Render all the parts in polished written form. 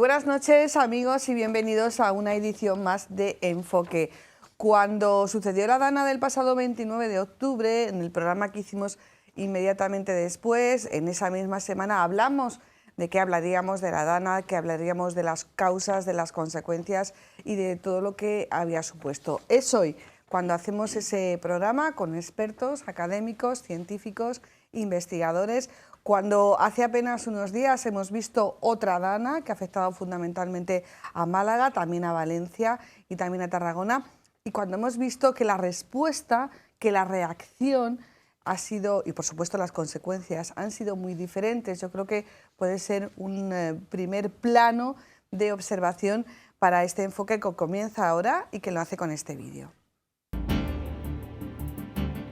Buenas noches, amigos, y bienvenidos a una edición más de Enfoque. Cuando sucedió la Dana del pasado 29 de octubre, en el programa que hicimos inmediatamente después, en esa misma semana hablamos de que hablaríamos de la Dana, que hablaríamos de las causas, de las consecuencias y de todo lo que había supuesto. Es hoy cuando hacemos ese programa con expertos, académicos, científicos, investigadores, cuando hace apenas unos días hemos visto otra Dana que ha afectado fundamentalmente a Málaga, también a Valencia y también a Tarragona, y cuando hemos visto que la respuesta, que la reacción ha sido, y por supuesto las consecuencias, han sido muy diferentes. Yo creo que puede ser un primer plano de observación para este enfoque que comienza ahora y que lo hace con este vídeo.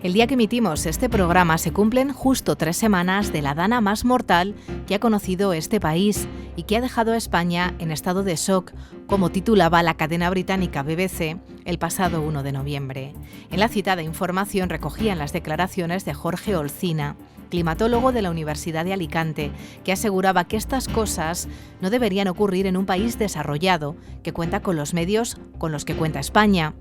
El día que emitimos este programa se cumplen justo 3 semanas de la Dana más mortal que ha conocido este país y que ha dejado a España en estado de shock, como titulaba la cadena británica BBC el pasado 1 de noviembre. En la citada información recogían las declaraciones de Jorge Olcina, climatólogo de la Universidad de Alicante, que aseguraba que estas cosas no deberían ocurrir en un país desarrollado que cuenta con los medios con los que cuenta España.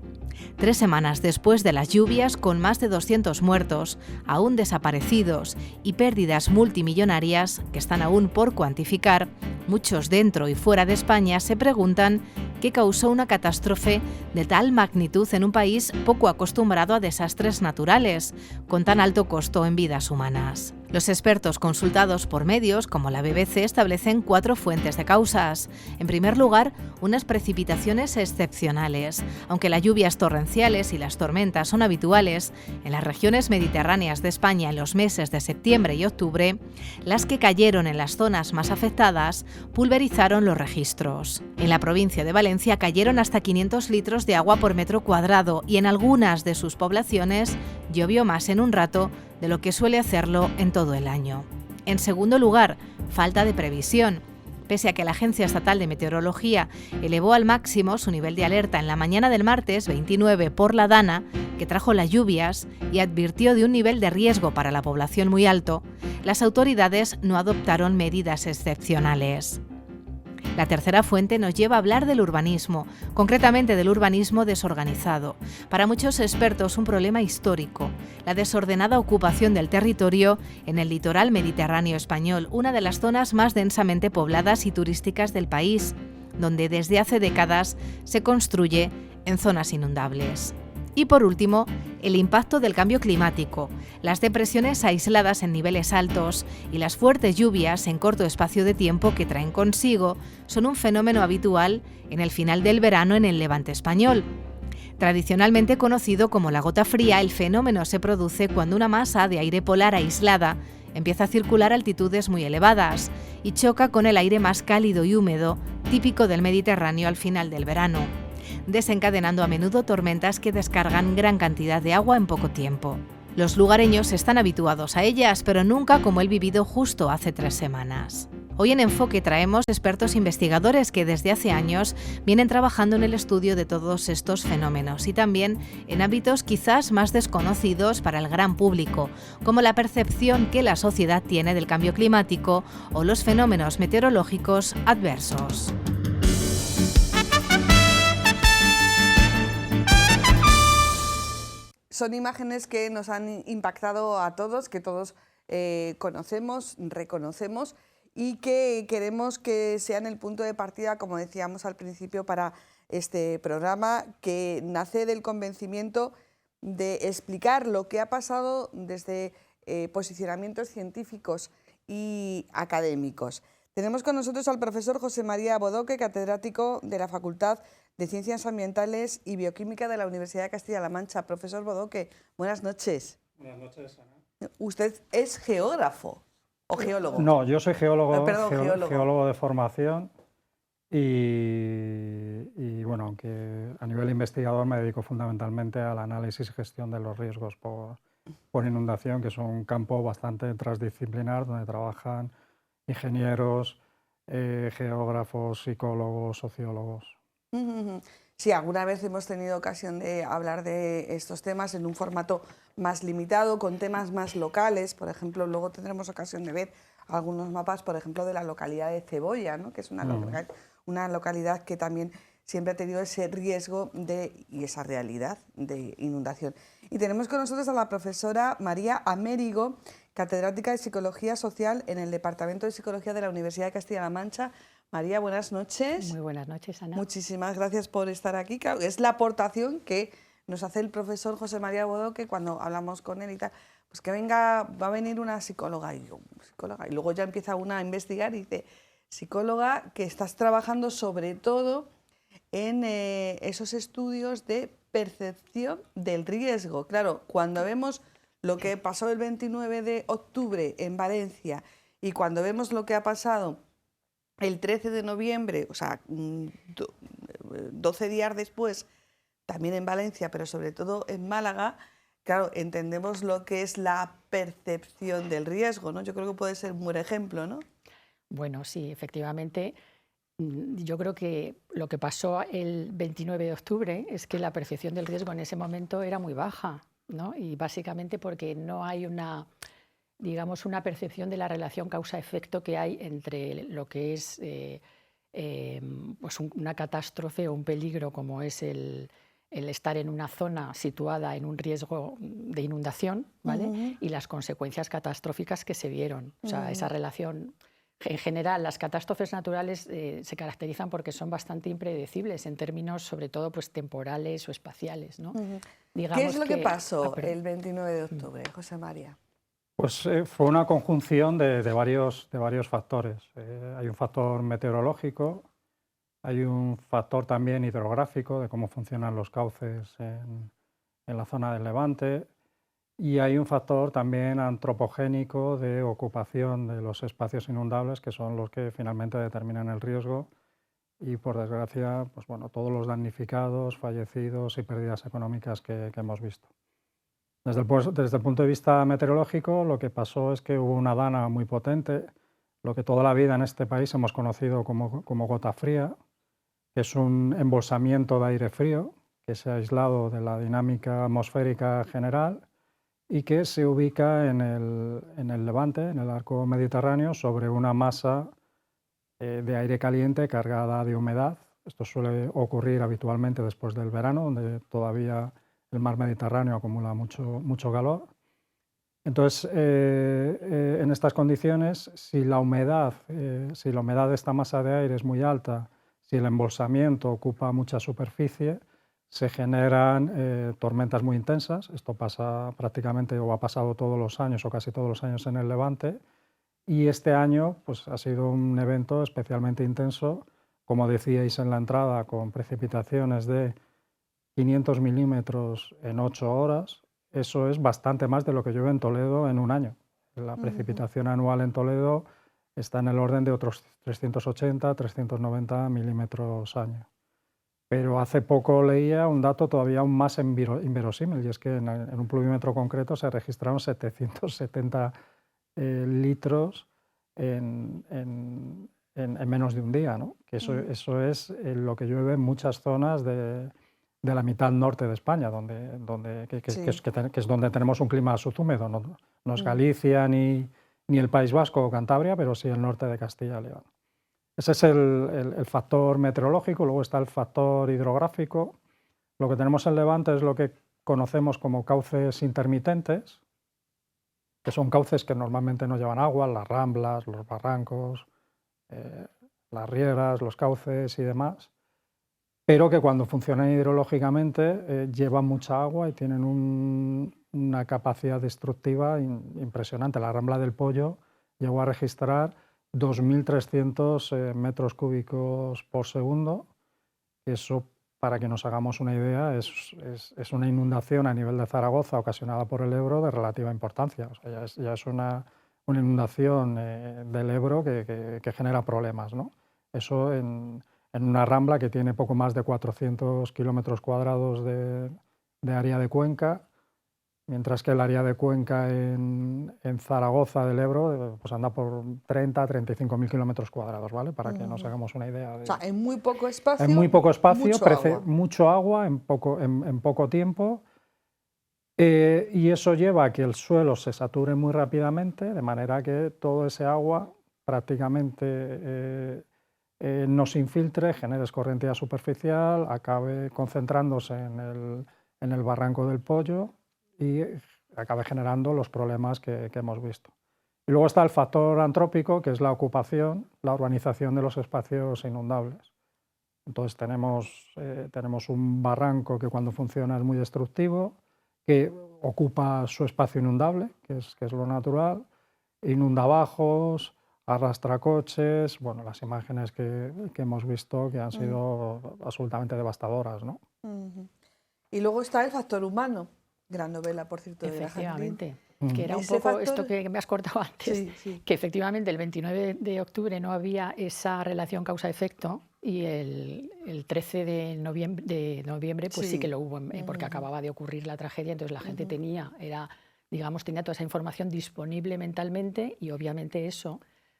3 semanas después de las lluvias, con más de 200 muertos, aún desaparecidos y pérdidas multimillonarias que están aún por cuantificar, muchos dentro y fuera de España se preguntan qué causó una catástrofe de tal magnitud en un país poco acostumbrado a desastres naturales, con tan alto costo en vidas humanas. Los expertos consultados por medios como la BBC establecen 4 fuentes de causas. En primer lugar, unas precipitaciones excepcionales. Aunque las lluvias torrenciales y las tormentas son habituales en las regiones mediterráneas de España en los meses de septiembre y octubre, las que cayeron en las zonas más afectadas pulverizaron los registros. En la provincia de Valencia cayeron hasta 500 litros de agua por metro cuadrado y en algunas de sus poblaciones llovió más en un rato de lo que suele hacerlo en todo el año. En segundo lugar, falta de previsión. Pese a que la Agencia Estatal de Meteorología elevó al máximo su nivel de alerta en la mañana del martes 29 por la Dana, que trajo las lluvias, y advirtió de un nivel de riesgo para la población muy alto, las autoridades no adoptaron medidas excepcionales. La tercera fuente nos lleva a hablar del urbanismo, concretamente del urbanismo desorganizado. Para muchos expertos un problema histórico, la desordenada ocupación del territorio en el litoral mediterráneo español, una de las zonas más densamente pobladas y turísticas del país, donde desde hace décadas se construye en zonas inundables. Y por último, el impacto del cambio climático, las depresiones aisladas en niveles altos y las fuertes lluvias en corto espacio de tiempo que traen consigo son un fenómeno habitual en el final del verano en el levante español. Tradicionalmente conocido como la gota fría, el fenómeno se produce cuando una masa de aire polar aislada empieza a circular a altitudes muy elevadas y choca con el aire más cálido y húmedo, típico del Mediterráneo al final del verano, desencadenando a menudo tormentas que descargan gran cantidad de agua en poco tiempo. Los lugareños están habituados a ellas, pero nunca como el vivido justo hace 3 semanas. Hoy en Enfoque traemos expertos investigadores que desde hace años vienen trabajando en el estudio de todos estos fenómenos y también en ámbitos quizás más desconocidos para el gran público, como la percepción que la sociedad tiene del cambio climático o los fenómenos meteorológicos adversos. Son imágenes que nos han impactado a todos, que todos conocemos, reconocemos y que queremos que sean el punto de partida, como decíamos al principio, para este programa, que nace del convencimiento de explicar lo que ha pasado desde posicionamientos científicos y académicos. Tenemos con nosotros al profesor José María Bodoque, catedrático de la Facultad de Ciencias Ambientales y Bioquímica de la Universidad de Castilla-La Mancha. Profesor Bodoque, buenas noches. Buenas noches, Ana. ¿Usted es geógrafo o geólogo? No, yo soy geólogo, geólogo de formación y bueno, aunque a nivel investigador me dedico fundamentalmente al análisis y gestión de los riesgos por inundación, que es un campo bastante transdisciplinar donde trabajan ingenieros, geógrafos, psicólogos, sociólogos. Sí, alguna vez hemos tenido ocasión de hablar de estos temas en un formato más limitado, con temas más locales. Por ejemplo, luego tendremos ocasión de ver algunos mapas, por ejemplo, de la localidad de Cebolla, ¿no? Que es una una localidad que también siempre ha tenido ese riesgo y esa realidad de inundación. Y tenemos con nosotros a la profesora María Amérigo, catedrática de Psicología Social en el Departamento de Psicología de la Universidad de Castilla-La Mancha. María, buenas noches. Muy buenas noches, Ana. Muchísimas gracias por estar aquí. Claro, es la aportación que nos hace el profesor José María Bodó, que cuando hablamos con él y tal, pues que venga, va a venir una psicóloga. Y yo, psicóloga. Y luego ya empieza una a investigar y dice, psicóloga, que estás trabajando sobre todo en esos estudios de percepción del riesgo. Claro, cuando vemos lo que pasó el 29 de octubre en Valencia y cuando vemos lo que ha pasado el 13 de noviembre, o sea, 12 días después, también en Valencia, pero sobre todo en Málaga, claro, entendemos lo que es la percepción del riesgo, ¿no? Yo creo que puede ser un buen ejemplo, ¿no? Bueno, sí, efectivamente. Yo creo que lo que pasó el 29 de octubre es que la percepción del riesgo en ese momento era muy baja, ¿no? Y básicamente porque no hay una, digamos, una percepción de la relación causa-efecto que hay entre lo que es pues una catástrofe o un peligro como es el estar en una zona situada en un riesgo de inundación, ¿vale? Y las consecuencias catastróficas que se vieron. O sea, esa relación. En general, las catástrofes naturales se caracterizan porque son bastante impredecibles en términos, sobre todo, pues, temporales o espaciales, ¿no? ¿Qué es lo que pasó el 29 de octubre, José María? Pues fue una conjunción de varios factores. Hay un factor meteorológico, hay un factor también hidrográfico, de cómo funcionan los cauces en la zona del Levante, y hay un factor también antropogénico de ocupación de los espacios inundables, que son los que finalmente determinan el riesgo. Y por desgracia, pues bueno, todos los damnificados, fallecidos y pérdidas económicas que hemos visto. Desde el punto de vista meteorológico, lo que pasó es que hubo una dana muy potente, lo que toda la vida en este país hemos conocido como gota fría, que es un embolsamiento de aire frío que se ha aislado de la dinámica atmosférica general y que se ubica en el Levante, en el arco mediterráneo, sobre una masa de aire caliente cargada de humedad. Esto suele ocurrir habitualmente después del verano, donde todavía el mar Mediterráneo acumula mucho calor. Entonces, en estas condiciones, si la humedad de esta masa de aire es muy alta, si el embolsamiento ocupa mucha superficie, se generan tormentas muy intensas. Esto pasa prácticamente, o ha pasado todos los años, o casi todos los años en el Levante. Y este año pues, ha sido un evento especialmente intenso, como decíais en la entrada, con precipitaciones de 500 milímetros en 8 horas. Eso es bastante más de lo que llueve en Toledo en un año. La precipitación anual en Toledo está en el orden de otros 380, 390 milímetros año. Pero hace poco leía un dato todavía aún más inverosímil, y es que en un pluviómetro concreto se registraron 770 litros en menos de un día, ¿no? Que eso es lo que llueve en muchas zonas de la mitad norte de España, que es donde tenemos un clima subhúmedo. No es Galicia ni el País Vasco o Cantabria, pero sí el norte de Castilla y León. Ese es el factor meteorológico. Luego está el factor hidrográfico. Lo que tenemos en Levante es lo que conocemos como cauces intermitentes, que son cauces que normalmente no llevan agua, las ramblas, los barrancos, las rieras, los cauces y demás, pero que cuando funcionan hidrológicamente llevan mucha agua y tienen una capacidad destructiva impresionante. La Rambla del Pollo llegó a registrar 2.300 metros cúbicos por segundo. Eso, para que nos hagamos una idea, es una inundación a nivel de Zaragoza ocasionada por el Ebro de relativa importancia. O sea, ya es una inundación del Ebro que genera problemas, ¿no? Eso en una rambla que tiene poco más de 400 kilómetros cuadrados de área de cuenca, mientras que el área de cuenca en Zaragoza del Ebro pues anda por 30-35.000 kilómetros cuadrados, ¿vale? Para que nos hagamos una idea. O sea, en muy poco espacio, mucho agua en poco tiempo, y eso lleva a que el suelo se sature muy rápidamente, de manera que todo ese agua prácticamente no se infiltre, genere escorrentía superficial, acabe concentrándose en el barranco del Pollo y acabe generando los problemas que hemos visto. Y luego está el factor antrópico, que es la ocupación, la urbanización de los espacios inundables. Entonces tenemos un barranco que cuando funciona es muy destructivo, que ocupa su espacio inundable, que es lo natural, inunda bajos, arrastra coches, bueno, las imágenes que hemos visto que han sido absolutamente devastadoras, ¿no? Y luego está el factor humano, gran novela, por cierto, de la Jacqueline. Efectivamente, que era un Ese poco factor... esto que me has cortado antes, Sí. que efectivamente el 29 de octubre no había esa relación causa-efecto y el 13 de noviembre pues sí que lo hubo, porque acababa de ocurrir la tragedia, entonces la gente tenía toda esa información disponible mentalmente y obviamente eso,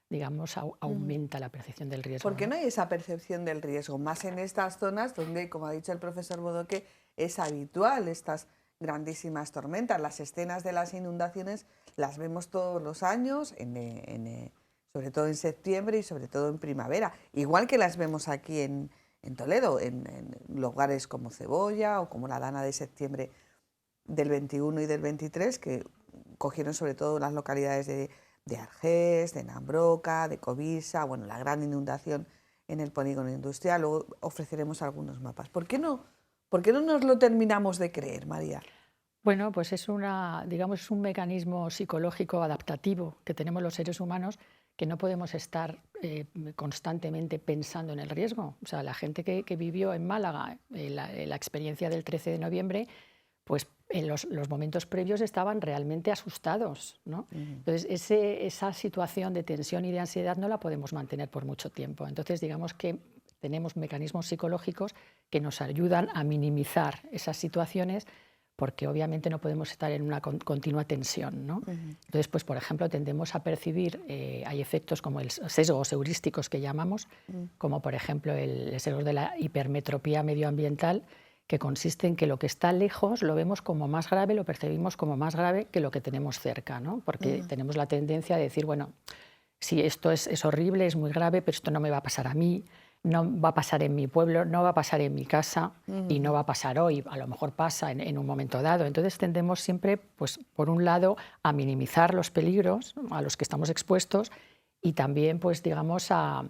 digamos, aumenta la percepción del riesgo. ¿Por qué no hay esa percepción del riesgo? Más en estas zonas donde, como ha dicho el profesor Bodoque, es habitual estas grandísimas tormentas. Las escenas de las inundaciones las vemos todos los años, sobre todo en septiembre y sobre todo en primavera. Igual que las vemos aquí en Toledo, en lugares como Cebolla o como la Dana de septiembre del 21 y del 23, que cogieron sobre todo las localidades de Argés, de Nambroca, de Covisa, bueno, la gran inundación en el polígono industrial. Luego ofreceremos algunos mapas. ¿Por qué no nos lo terminamos de creer, María? Bueno, pues es es un mecanismo psicológico adaptativo que tenemos los seres humanos, que no podemos estar constantemente pensando en el riesgo. O sea, la gente que vivió en Málaga la experiencia del 13 de noviembre, pues en los momentos previos estaban realmente asustados, ¿no? Entonces, esa situación de tensión y de ansiedad no la podemos mantener por mucho tiempo. Entonces, digamos que tenemos mecanismos psicológicos que nos ayudan a minimizar esas situaciones, porque obviamente no podemos estar en una continua tensión, ¿no? Entonces, pues, por ejemplo, tendemos a percibir, hay efectos como sesgos heurísticos que llamamos, como por ejemplo el sesgo de la hipermetropía medioambiental, que consiste en que lo que está lejos lo vemos como más grave, lo percibimos como más grave que lo que tenemos cerca, ¿no? Porque tenemos la tendencia de decir, bueno, sí, esto es horrible, es muy grave, pero esto no me va a pasar a mí, no va a pasar en mi pueblo, no va a pasar en mi casa y no va a pasar hoy, a lo mejor pasa en un momento dado. Entonces tendemos siempre, pues, por un lado, a minimizar los peligros a los que estamos expuestos y también, pues, digamos, a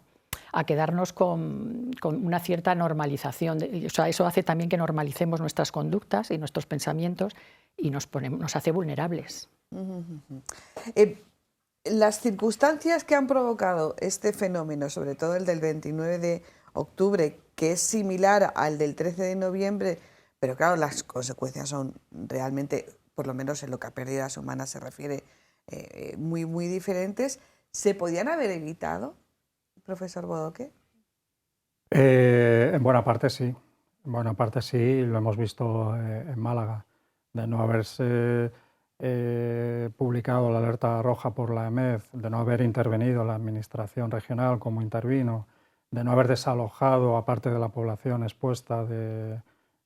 quedarnos con una cierta normalización. O sea, eso hace también que normalicemos nuestras conductas y nuestros pensamientos y nos hace vulnerables. Las circunstancias que han provocado este fenómeno, sobre todo el del 29 de octubre, que es similar al del 13 de noviembre, pero claro, las consecuencias son realmente, por lo menos en lo que a pérdidas humanas se refiere, muy, muy diferentes, ¿se podían haber evitado, profesor Bodoque? En buena parte sí. En buena parte sí, lo hemos visto en Málaga, de no haberse publicado la alerta roja por la EMED, de no haber intervenido la administración regional como intervino, de no haber desalojado a parte de la población expuesta de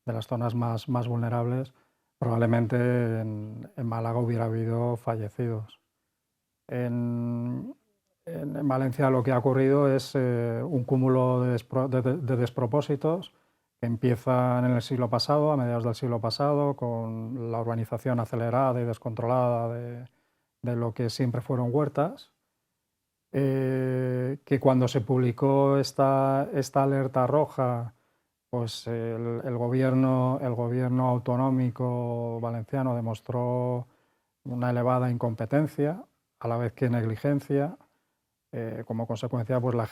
las zonas más vulnerables, probablemente en Málaga hubiera habido fallecidos. En Valencia lo que ha ocurrido es un cúmulo de despropósitos que empiezan en el siglo pasado, a mediados del siglo pasado, con la urbanización acelerada y descontrolada de lo que siempre fueron huertas, que cuando se publicó esta alerta roja, pues el gobierno autonómico valenciano demostró una elevada incompetencia, a la vez que negligencia. Como consecuencia, pues la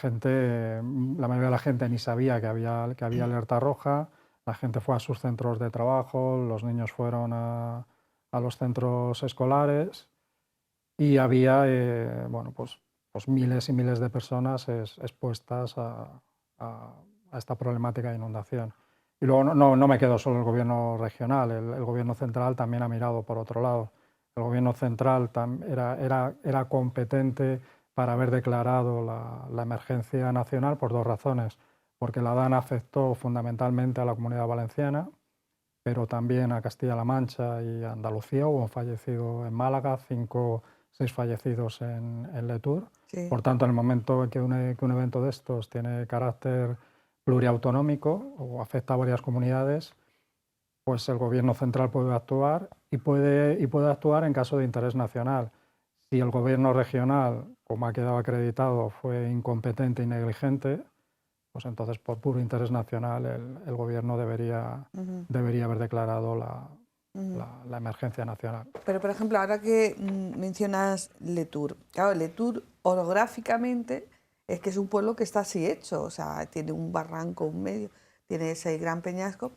mayoría de la gente ni sabía que había alerta roja, la gente fue a sus centros de trabajo, los niños fueron a los centros escolares y había bueno, pues miles y miles de personas expuestas a esta problemática de inundación. Y luego no me quedo solo el gobierno regional, el gobierno central también ha mirado por otro lado. El gobierno central era competente para haber declarado la emergencia nacional por dos razones, porque la DANA afectó fundamentalmente a la Comunidad Valenciana, pero también a Castilla-La Mancha y a Andalucía. Hubo un fallecido en Málaga, 5 6 fallecidos en Letour. Sí. Por tanto, en el momento que un evento de estos tiene carácter pluriautonómico o afecta a varias comunidades, pues el gobierno central puede actuar y puede actuar en caso de interés nacional. Si el gobierno regional, como ha quedado acreditado, fue incompetente y negligente, pues entonces por puro interés nacional el gobierno debería haber declarado la emergencia nacional. Pero, por ejemplo, ahora que mencionas Letour, claro, Letour orográficamente es que es un pueblo que está así hecho, o sea, tiene un barranco, un medio, tiene ese gran peñasco.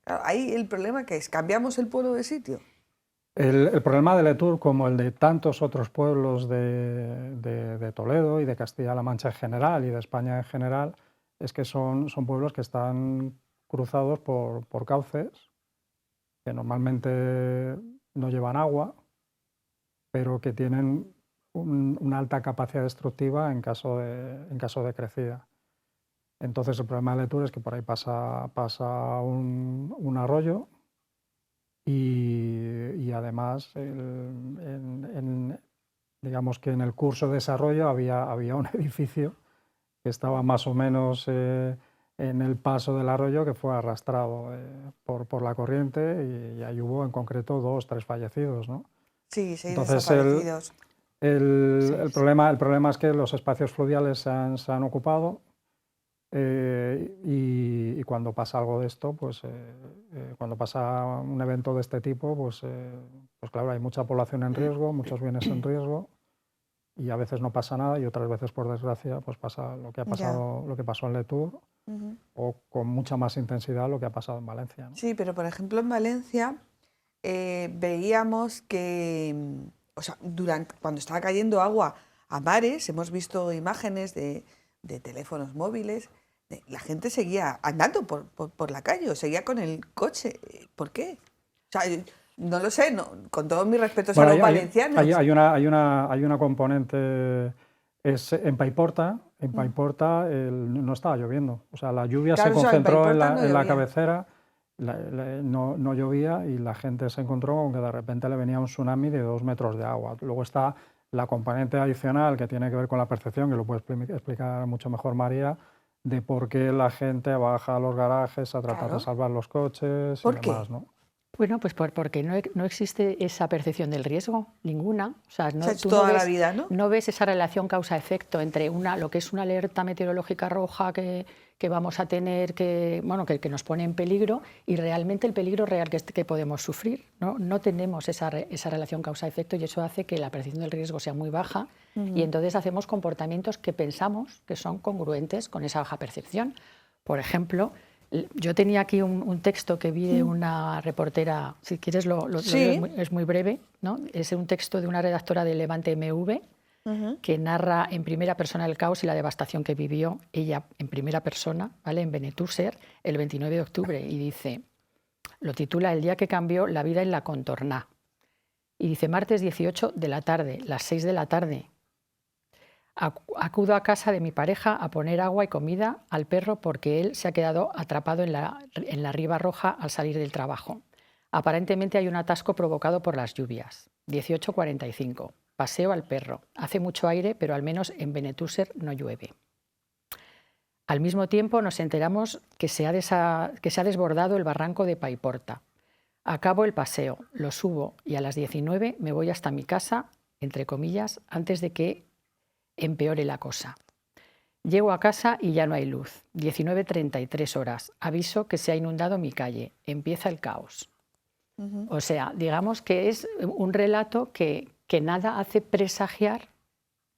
Claro, ahí el problema que es, ¿cambiamos el pueblo de sitio? El problema de Letour, como el de tantos otros pueblos de Toledo y de Castilla-La Mancha en general y de España en general, es que son pueblos que están cruzados por cauces que normalmente no llevan agua, pero que tienen una alta capacidad destructiva en caso de crecida. Entonces el problema de Letour es que por ahí pasa un arroyo y además digamos que en el curso de desarrollo había un edificio que estaba más o menos en el paso del arroyo, que fue arrastrado por la corriente y ahí hubo en concreto 2 o 3 fallecidos, ¿no? Sí, 6 Entonces desaparecidos. el problema es que los espacios fluviales se han ocupado y cuando pasa algo de esto, pues cuando pasa un evento de este tipo, pues claro, hay mucha población en riesgo, muchos bienes en riesgo. Y a veces no pasa nada y otras veces, por desgracia, pues pasa lo que pasó en Letour o con mucha más intensidad lo que ha pasado en Valencia, ¿no? Sí, pero por ejemplo en Valencia veíamos que, o sea, cuando estaba cayendo agua a mares, hemos visto imágenes de teléfonos móviles, la gente seguía andando por la calle o seguía con el coche. ¿Por qué? O sea, no lo sé, con todos mis respetos a los valencianos. Hay una componente, es en Paiporta. En Paiporta no estaba lloviendo, o sea, la lluvia se concentró en la cabecera, no llovía y la gente se encontró con que de repente le venía un tsunami de 2 metros de agua. Luego está la componente adicional que tiene que ver con la percepción, que lo puede explicar mucho mejor María, de por qué la gente baja a los garajes a tratar de salvar los coches y demás, ¿no? Bueno, pues porque no existe esa percepción del riesgo, ninguna. O sea, la vida, ¿no? No ves esa relación causa-efecto entre lo que es una alerta meteorológica roja que vamos a tener, que nos pone en peligro, y realmente el peligro real que podemos sufrir, ¿no? No tenemos esa relación causa-efecto y eso hace que la percepción del riesgo sea muy baja y entonces hacemos comportamientos que pensamos que son congruentes con esa baja percepción. Por ejemplo, yo tenía aquí un texto que vi de una reportera, si quieres lo leo, es muy breve, ¿no? Es un texto de una redactora de Levante MV que narra en primera persona el caos y la devastación que vivió ella en primera persona, ¿vale? En Benetússer el 29 de octubre y dice, lo titula El día que cambió la vida en la Contorná. Y dice, martes 18 de la tarde, las 6 de la tarde. Acudo a casa de mi pareja a poner agua y comida al perro porque él se ha quedado atrapado en la Riva Roja al salir del trabajo. Aparentemente hay un atasco provocado por las lluvias. 18:45. Paseo al perro. Hace mucho aire, pero al menos en Benetússer no llueve. Al mismo tiempo nos enteramos que se ha desbordado el barranco de Paiporta. Acabo el paseo, lo subo y a las 19 me voy hasta mi casa, entre comillas, antes de que empeore la cosa. Llego a casa y ya no hay luz. 19:33 horas. Aviso que se ha inundado mi calle. Empieza el caos. O sea, digamos que es un relato que nada hace presagiar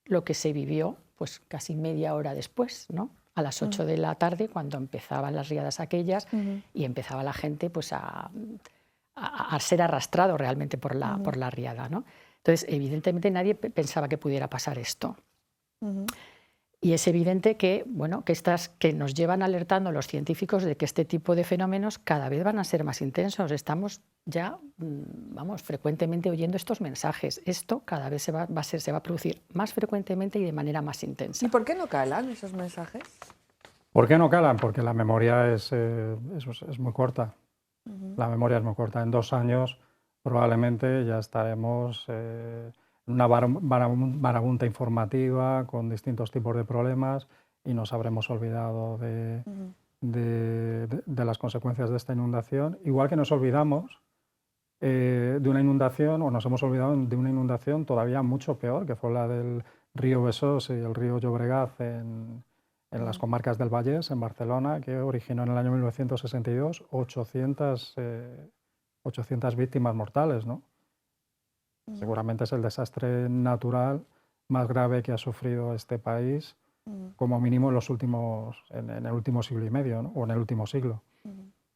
lo que se vivió pues casi media hora después, ¿no? A las 8 de la tarde, cuando empezaban las riadas aquellas y empezaba la gente pues a ser arrastrado realmente por la riada, ¿no? Entonces, evidentemente nadie pensaba que pudiera pasar esto. Y es evidente que, bueno, que nos llevan alertando los científicos de que este tipo de fenómenos cada vez van a ser más intensos. Estamos ya, frecuentemente oyendo estos mensajes. Esto cada vez se va a producir más frecuentemente y de manera más intensa. ¿Y por qué no calan esos mensajes? ¿Por qué no calan? Porque la memoria es muy corta. La memoria es muy corta. En 2 años probablemente ya estaremos una marabunta informativa con distintos tipos de problemas y nos habremos olvidado de las consecuencias de esta inundación, igual que nos olvidamos de una inundación, o nos hemos olvidado de una inundación todavía mucho peor, que fue la del río Besós y el río Llobregat en las comarcas del Vallès, en Barcelona, que originó en el año 1962 800 víctimas mortales, ¿no? Seguramente es el desastre natural más grave que ha sufrido este país, como mínimo en el último siglo y medio, ¿no? O en el último siglo.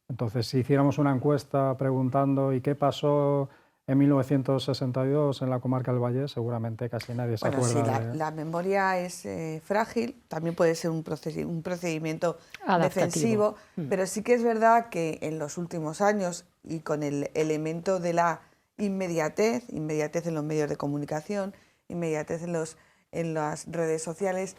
Entonces, si hiciéramos una encuesta preguntando ¿y qué pasó en 1962 en la comarca del Vallès? Seguramente casi nadie se acuerda. Sí, la memoria es frágil, también puede ser un procedimiento defensivo, pero sí que es verdad que en los últimos años y con el elemento de la inmediatez en los medios de comunicación, inmediatez en las redes sociales,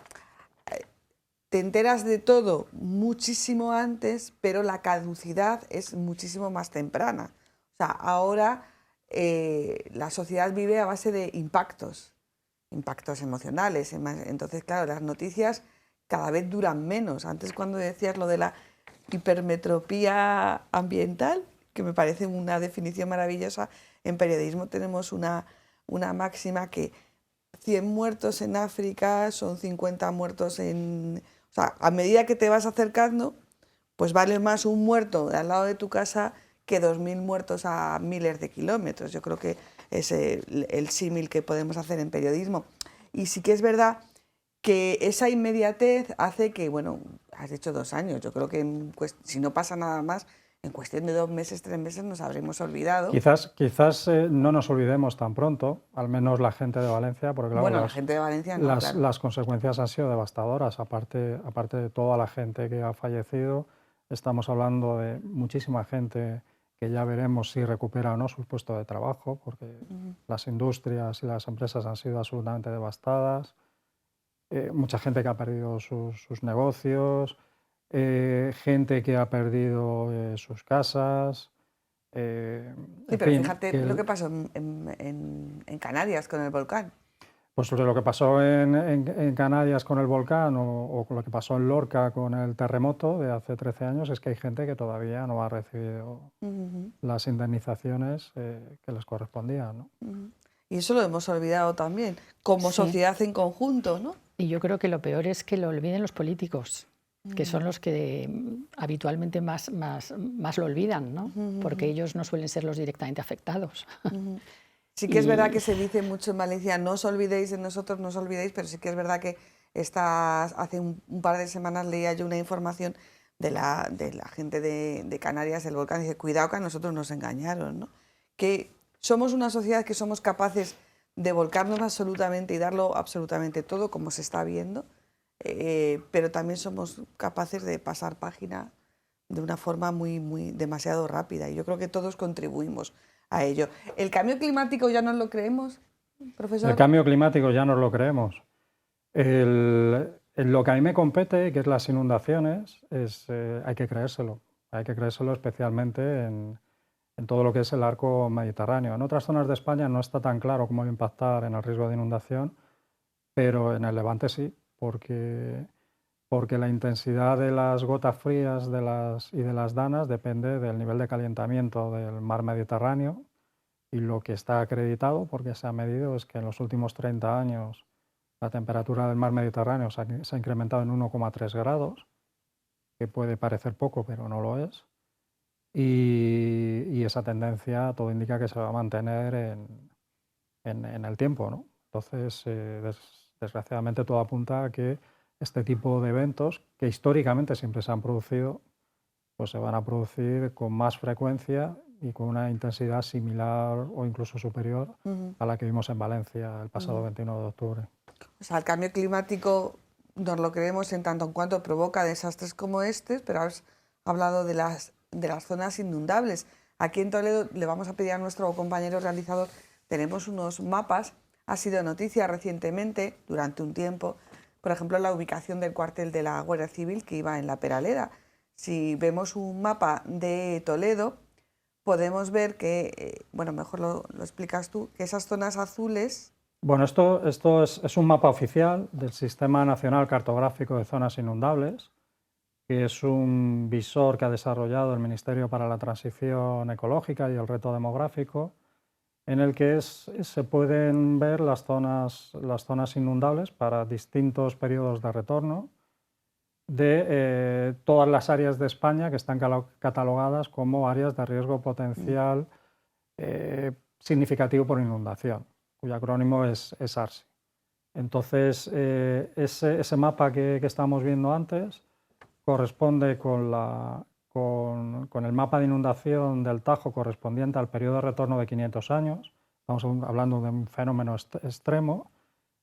te enteras de todo muchísimo antes, pero la caducidad es muchísimo más temprana. O sea, ahora la sociedad vive a base de impactos emocionales. Entonces, claro, las noticias cada vez duran menos. Antes, cuando decías lo de la hipermetropía ambiental, que me parece una definición maravillosa, en periodismo tenemos una máxima que 100 muertos en África son 50 muertos en... O sea, a medida que te vas acercando, pues vale más un muerto al lado de tu casa que 2000 muertos a miles de kilómetros. Yo creo que es el símil que podemos hacer en periodismo. Y sí que es verdad que esa inmediatez hace que, bueno, has dicho 2 años, yo creo que si no pasa nada más, en cuestión de 2 meses, 3 meses nos habremos olvidado. Quizás no nos olvidemos tan pronto, al menos la gente de Valencia, porque claro, bueno, la gente de Valencia no, claro. Las consecuencias han sido devastadoras, aparte de toda la gente que ha fallecido, estamos hablando de muchísima gente que ya veremos si recupera o no su puesto de trabajo, porque las industrias y las empresas han sido absolutamente devastadas, mucha gente que ha perdido sus negocios, gente que ha perdido sus casas. Sí, pero fíjate lo que pasó en Canarias con el volcán. Pues lo que pasó en Canarias con el volcán o lo que pasó en Lorca con el terremoto de hace 13 años es que hay gente que todavía no ha recibido las indemnizaciones que les correspondían, ¿no? Y eso lo hemos olvidado también, como sociedad en conjunto, ¿no? Y yo creo que lo peor es que lo olviden los políticos, que son los que habitualmente más lo olvidan, ¿no? Porque ellos no suelen ser los directamente afectados. Sí que es verdad que se dice mucho en Valencia, no os olvidéis de nosotros, no os olvidéis, pero sí que es verdad que hace un par de semanas leía yo una información de la gente de Canarias, del volcán, y dice, cuidado que a nosotros nos engañaron, ¿no? Que somos una sociedad que somos capaces de volcarnos absolutamente y darlo absolutamente todo, como se está viendo, pero también somos capaces de pasar página de una forma demasiado rápida, y yo creo que todos contribuimos a ello. ¿El cambio climático ya nos lo creemos, profesor? El cambio climático ya nos lo creemos. Lo que a mí me compete, que es las inundaciones, hay que creérselo. Hay que creérselo especialmente en todo lo que es el arco mediterráneo. En otras zonas de España no está tan claro cómo va a impactar en el riesgo de inundación, pero en el Levante sí, porque la intensidad de las gotas frías y de las danas depende del nivel de calentamiento del mar Mediterráneo, y lo que está acreditado, porque se ha medido, es que en los últimos 30 años la temperatura del mar Mediterráneo se ha incrementado en 1,3 grados, que puede parecer poco, pero no lo es, y esa tendencia todo indica que se va a mantener en el tiempo, ¿no? Entonces, desgraciadamente todo apunta a que este tipo de eventos, que históricamente siempre se han producido, pues se van a producir con más frecuencia y con una intensidad similar o incluso superior a la que vimos en Valencia el pasado 29 de octubre. O sea, el cambio climático nos lo creemos en tanto en cuanto provoca desastres como este, pero has hablado de las zonas inundables. Aquí en Toledo le vamos a pedir a nuestro compañero realizador, tenemos unos mapas, ha sido noticia recientemente, durante un tiempo, por ejemplo, la ubicación del cuartel de la Guardia Civil que iba en La Peraleda. Si vemos un mapa de Toledo, podemos ver que, bueno, mejor lo explicas tú, que esas zonas azules Bueno, esto es un mapa oficial del Sistema Nacional Cartográfico de Zonas Inundables, que es un visor que ha desarrollado el Ministerio para la Transición Ecológica y el Reto Demográfico, en el que se pueden ver las zonas inundables para distintos periodos de retorno de todas las áreas de España que están catalogadas como áreas de riesgo potencial significativo por inundación, cuyo acrónimo es ARSI. Entonces, ese mapa que estamos viendo antes corresponde con el mapa de inundación del Tajo correspondiente al periodo de retorno de 500 años. Estamos hablando de un fenómeno extremo,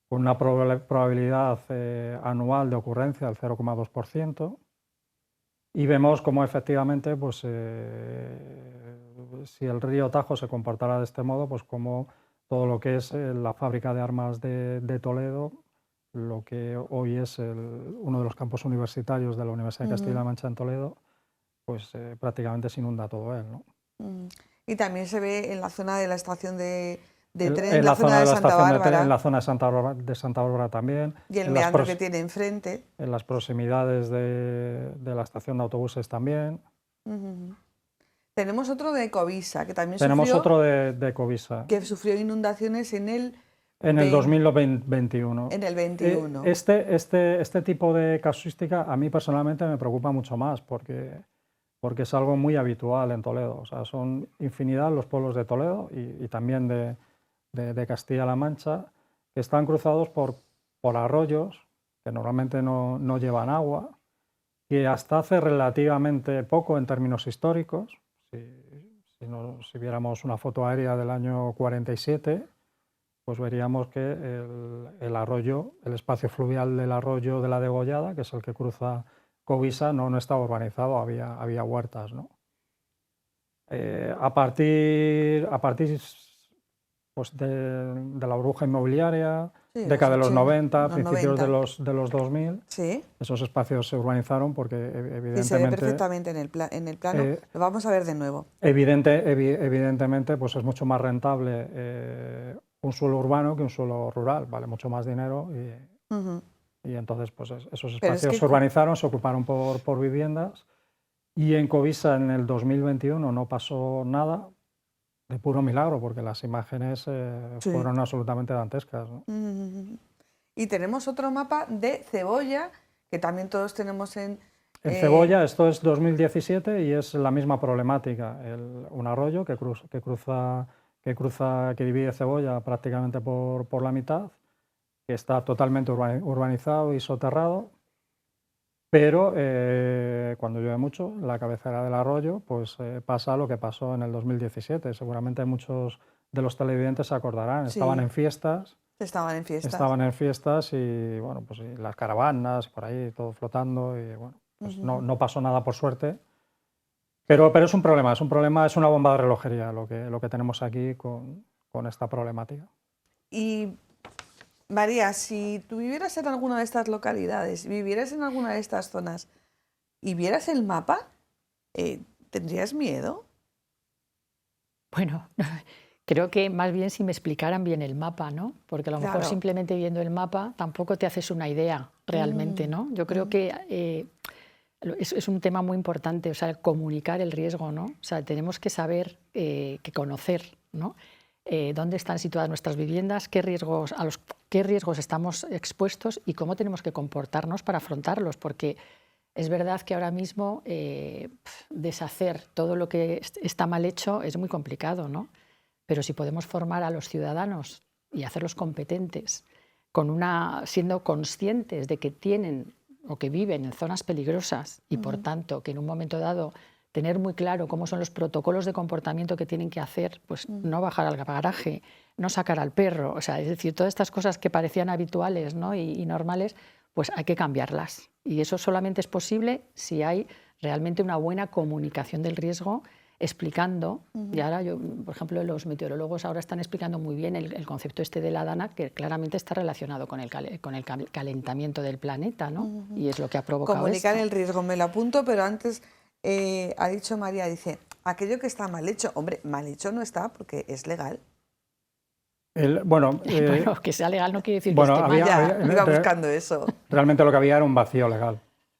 con una probabilidad anual de ocurrencia del 0,2%. Y vemos cómo efectivamente, pues, si el río Tajo se comportara de este modo, pues como todo lo que es la fábrica de armas de Toledo, lo que hoy es uno de los campus universitarios de la Universidad de Castilla-La Mancha en Toledo, pues prácticamente se inunda todo él, ¿no? Y también se ve en la zona de la estación de tren, en la zona de la Santa estación de Bárbara, tren, en la zona de Santa Bárbara también. y el meandro que tiene enfrente. En las proximidades de la estación de autobuses también. Tenemos otro de Covisa, que también Tenemos sufrió, otro de Covisa. que sufrió inundaciones en el 2021. En el 21. Este tipo de casuística a mí personalmente me preocupa mucho más porque es algo muy habitual en Toledo. O sea, son infinidad los pueblos de Toledo y también de Castilla-La Mancha que están cruzados por arroyos que normalmente no llevan agua, que hasta hace relativamente poco en términos históricos, si viéramos una foto aérea del año 47, pues veríamos que el arroyo, el espacio fluvial del arroyo de la Degollada, que es el que cruza Covisa, no estaba urbanizado, había huertas, ¿no? A partir pues de la burbuja inmobiliaria, Sí, década de los 90, principios 90. de los 2000, Sí, esos espacios se urbanizaron porque y se ve evidentemente, perfectamente en el plano. Lo vamos a ver de nuevo. evidentemente pues es mucho más rentable un suelo urbano que un suelo rural, vale mucho más dinero y entonces pues esos espacios se urbanizaron, se ocuparon por viviendas, y en Covisa en el 2021 no pasó nada, de puro milagro, porque las imágenes fueron absolutamente dantescas, ¿no? Y tenemos otro mapa de Cebolla, que también todos tenemos en Cebolla, esto es 2017 y es la misma problemática. Un arroyo que divide Cebolla prácticamente por la mitad, que está totalmente urbanizado y soterrado, pero cuando llueve mucho, en la cabecera del arroyo, pues pasa lo que pasó en el 2017. Seguramente muchos de los televidentes se acordarán. Sí. Estaban en fiestas. Estaban en fiestas. Estaban en fiestas y bueno, pues y las caravanas por ahí, todo flotando, y bueno, pues no pasó nada por suerte. Pero es un problema, es una bomba de relojería lo que tenemos aquí con esta problemática. Y María, si tú vivieras en alguna de estas localidades, vivieras en alguna de estas zonas y vieras el mapa, ¿tendrías miedo? Bueno, creo que más bien si me explicaran bien el mapa, ¿no? Porque a lo mejor simplemente viendo el mapa tampoco te haces una idea realmente, ¿no? Yo creo que es un tema muy importante, o sea, comunicar el riesgo, ¿no? O sea, tenemos que saber, que conocer, ¿no? Dónde están situadas nuestras viviendas, a los qué riesgos estamos expuestos y cómo tenemos que comportarnos para afrontarlos, porque es verdad que ahora mismo deshacer todo lo que está mal hecho es muy complicado, ¿no? Pero si podemos formar a los ciudadanos y hacerlos competentes, siendo conscientes de que tienen o que viven en zonas peligrosas y por tanto que en un momento dado tener muy claro cómo son los protocolos de comportamiento que tienen que hacer, pues no bajar al garaje, no sacar al perro, o sea, es decir, todas estas cosas que parecían habituales, ¿no? y normales, pues hay que cambiarlas. Y eso solamente es posible si hay realmente una buena comunicación del riesgo, explicando, y ahora por ejemplo, los meteorólogos ahora están explicando muy bien el concepto este de la DANA, que claramente está relacionado con el calentamiento del planeta, ¿no? Y es lo que ha provocado Comunicar esto. el riesgo, me lo apunto, pero antes ha dicho María, dice, aquello que está mal hecho, hombre, mal hecho no está porque es legal. Bueno, Bueno, que sea legal no quiere decir bueno, que esté mal. Ya, iba buscando eso. realmente lo que había era un vacío legal.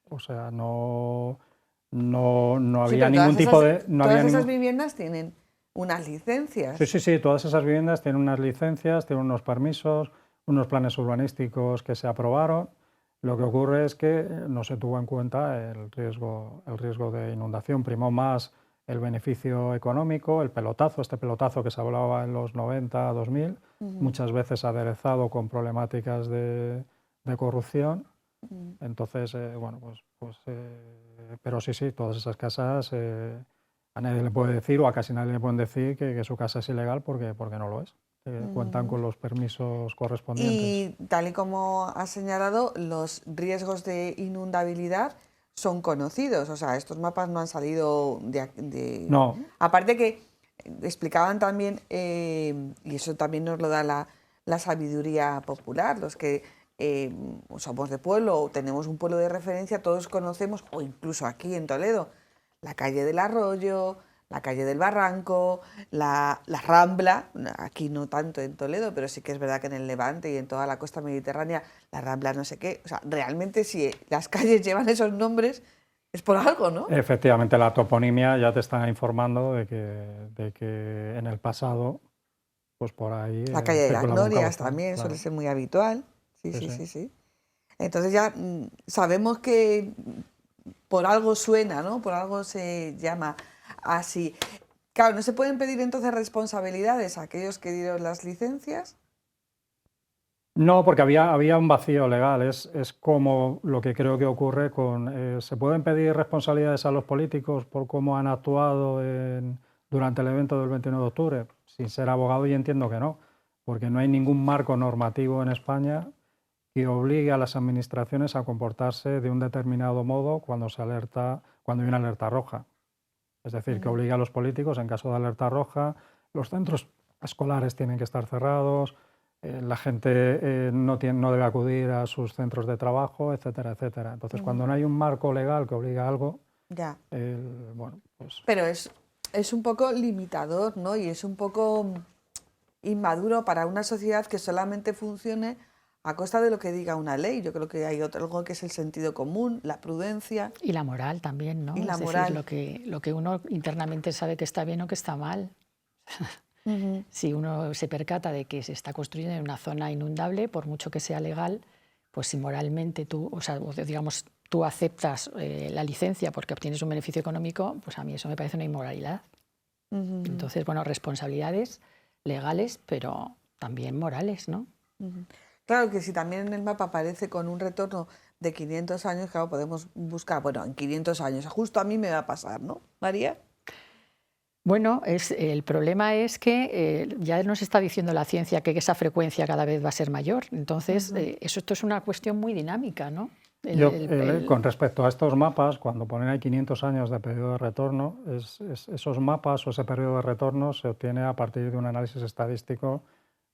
O sea, no Sí, había pero ningún tipo de... todas esas viviendas tienen unas licencias. Sí, todas esas viviendas tienen unas licencias, tienen unos permisos, unos planes urbanísticos que se aprobaron. Lo que ocurre es que no se tuvo en cuenta el riesgo de inundación, primó más el beneficio económico, este pelotazo que se hablaba en los 90, 2000, muchas veces aderezado con problemáticas de corrupción. Entonces, bueno, pero sí, todas esas casas, a nadie le puede decir, o a casi nadie le pueden decir que su casa es ilegal porque no lo es. Cuentan con los permisos correspondientes. Y tal y como has señalado, los riesgos de inundabilidad son conocidos. O sea, estos mapas no han salido de... No. Aparte que explicaban también, y eso también nos lo da la sabiduría popular, los que somos de pueblo o tenemos un pueblo de referencia, todos conocemos, o incluso aquí en Toledo, la calle del Arroyo, la calle del Barranco, la Rambla, aquí no tanto en Toledo, pero sí que es verdad que en el Levante y en toda la costa mediterránea, la Rambla no sé qué. O sea, realmente si las calles llevan esos nombres es por algo, ¿no? Efectivamente, la toponimia ya te está informando de que en el pasado, pues por ahí... La calle de las circulaba un Glorias cabezón, también claro. suele ser muy habitual. Sí. Sí. Entonces ya sabemos que por algo suena, ¿no? Por algo se llama así. Claro, ¿no se pueden pedir entonces responsabilidades a aquellos que dieron las licencias? No, porque había un vacío legal. Es como lo que creo que ocurre con... ¿se pueden pedir responsabilidades a los políticos por cómo han actuado durante el evento del 29 de octubre? Sin ser abogado, yo entiendo que no, porque no hay ningún marco normativo en España que obligue a las administraciones a comportarse de un determinado modo cuando hay una alerta roja. Es decir, que obligue a los políticos, en caso de alerta roja, los centros escolares tienen que estar cerrados, la gente no debe acudir a sus centros de trabajo, etcétera, etcétera. Entonces, cuando no hay un marco legal que obliga a algo, Ya. bueno, pues... Pero es un poco limitador, ¿no? Y es un poco inmaduro para una sociedad que solamente funcione a costa de lo que diga una ley. Yo creo que hay algo que es el sentido común, la prudencia. Y la moral también, ¿no? Y la es moral. decir, lo que uno internamente sabe que está bien o que está mal. Si uno se percata de que se está construyendo en una zona inundable, por mucho que sea legal, pues si moralmente tú, o sea, digamos, tú aceptas la licencia porque obtienes un beneficio económico, pues a mí eso me parece una inmoralidad. Entonces, bueno, responsabilidades legales, pero también morales, ¿no? Claro que si también en el mapa aparece con un retorno de 500 años, claro, podemos buscar, bueno, en 500 años, justo a mí me va a pasar, ¿no, María? Bueno, el problema es que ya nos está diciendo la ciencia que esa frecuencia cada vez va a ser mayor. Entonces, esto es una cuestión muy dinámica, ¿no? Con respecto a estos mapas, cuando ponen ahí 500 años de periodo de retorno, esos mapas o ese periodo de retorno se obtiene a partir de un análisis estadístico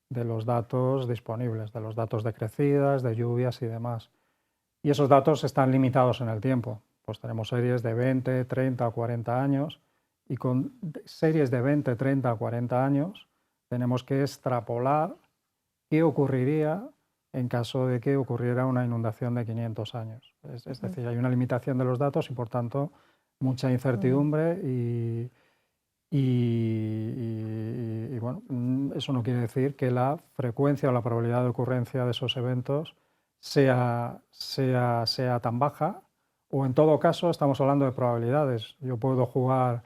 de los datos disponibles, de los datos de crecidas, de lluvias y demás. Y esos datos están limitados en el tiempo. Pues tenemos series de 20, 30 o 40 años, y con series de 20, 30 o 40 años tenemos que extrapolar qué ocurriría en caso de que ocurriera una inundación de 500 años. Es decir, hay una limitación de los datos y, por tanto, mucha incertidumbre y bueno, eso no quiere decir que la frecuencia o la probabilidad de ocurrencia de esos eventos sea tan baja, o en todo caso estamos hablando de probabilidades. Yo puedo jugar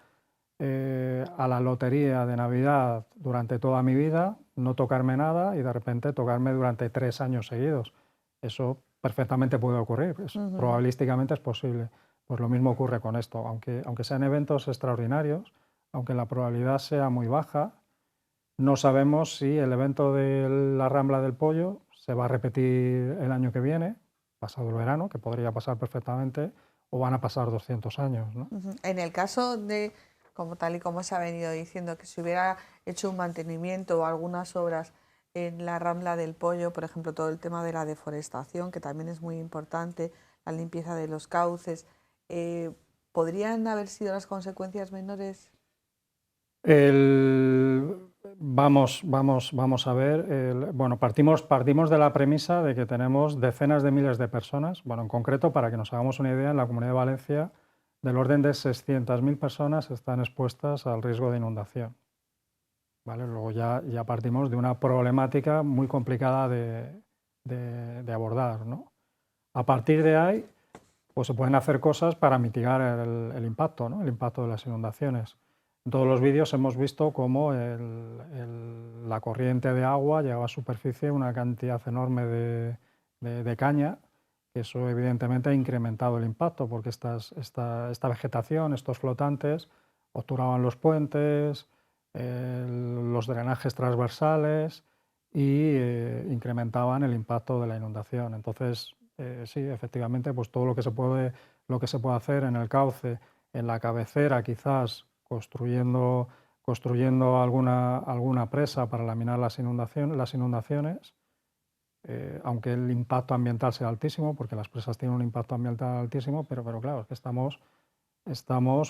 a la lotería de Navidad durante toda mi vida, no tocarme nada y de repente tocarme durante 3 años seguidos. Eso perfectamente puede ocurrir, probabilísticamente es posible. Pues lo mismo ocurre con esto, aunque sean eventos extraordinarios, aunque la probabilidad sea muy baja, no sabemos si el evento de la Rambla del Pollo se va a repetir el año que viene, pasado el verano, que podría pasar perfectamente, o van a pasar 200 años, ¿no? En el caso de, como tal y como se ha venido diciendo, que se hubiera hecho un mantenimiento o algunas obras en la Rambla del Pollo, por ejemplo, todo el tema de la deforestación, que también es muy importante, la limpieza de los cauces, ¿podrían haber sido las consecuencias menores? vamos a ver, bueno, partimos de la premisa de que tenemos decenas de miles de personas, bueno, en concreto, para que nos hagamos una idea, en la Comunidad de Valencia, del orden de 600.000 personas están expuestas al riesgo de inundación. ¿Vale? Luego ya partimos de una problemática muy complicada de abordar, ¿no? A partir de ahí, pues se pueden hacer cosas para mitigar el impacto, ¿no? El impacto de las inundaciones. En todos los vídeos hemos visto cómo la corriente de agua lleva a superficie una cantidad enorme de caña, que eso evidentemente ha incrementado el impacto, porque esta vegetación, estos flotantes, obturaban los puentes, los drenajes transversales y incrementaban el impacto de la inundación. Entonces, sí, efectivamente, pues todo lo que se puede hacer en el cauce, en la cabecera, quizás construyendo alguna presa para laminar las inundaciones, aunque el impacto ambiental sea altísimo, porque las presas tienen un impacto ambiental altísimo, pero claro, es que estamos,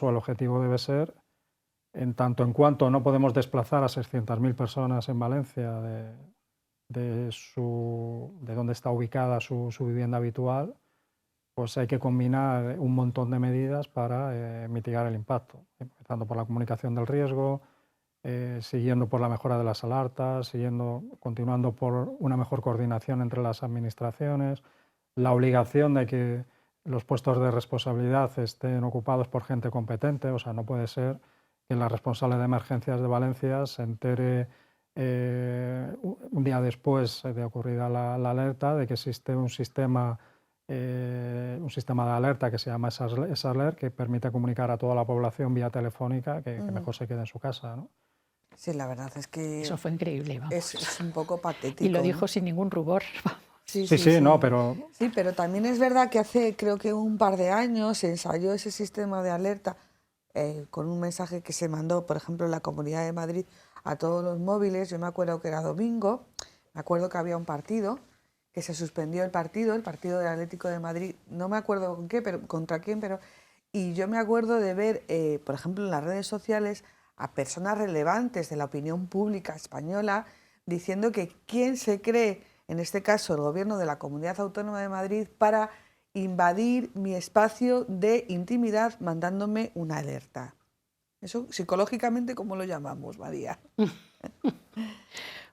o el objetivo debe ser, en tanto en cuanto no podemos desplazar a 600.000 personas en Valencia de donde está ubicada su vivienda habitual, pues hay que combinar un montón de medidas para mitigar el impacto, empezando por la comunicación del riesgo, siguiendo por la mejora de las alertas, continuando por una mejor coordinación entre las administraciones, la obligación de que los puestos de responsabilidad estén ocupados por gente competente, o sea, no puede ser que la responsable de emergencias de Valencia se entere un día después de ocurrida la alerta de que existe un sistema de alerta que se llama SALER, que permite comunicar a toda la población vía telefónica que mejor se quede en su casa, ¿no? Sí, la verdad es que... Eso fue increíble, vamos. Es un poco patético. Y lo dijo, ¿no?, sin ningún rubor. Sí, no, pero... Sí, pero también es verdad que hace, creo que un par de años, se ensayó ese sistema de alerta con un mensaje que se mandó, por ejemplo, en la Comunidad de Madrid a todos los móviles. Yo me acuerdo que era domingo, me acuerdo que había un partido, que se suspendió el partido del Atlético de Madrid, no me acuerdo con qué, pero contra quién, y yo me acuerdo de ver, por ejemplo, en las redes sociales a personas relevantes de la opinión pública española diciendo que quién se cree, en este caso el gobierno de la Comunidad Autónoma de Madrid, para invadir mi espacio de intimidad mandándome una alerta. Eso psicológicamente, ¿cómo lo llamamos, María?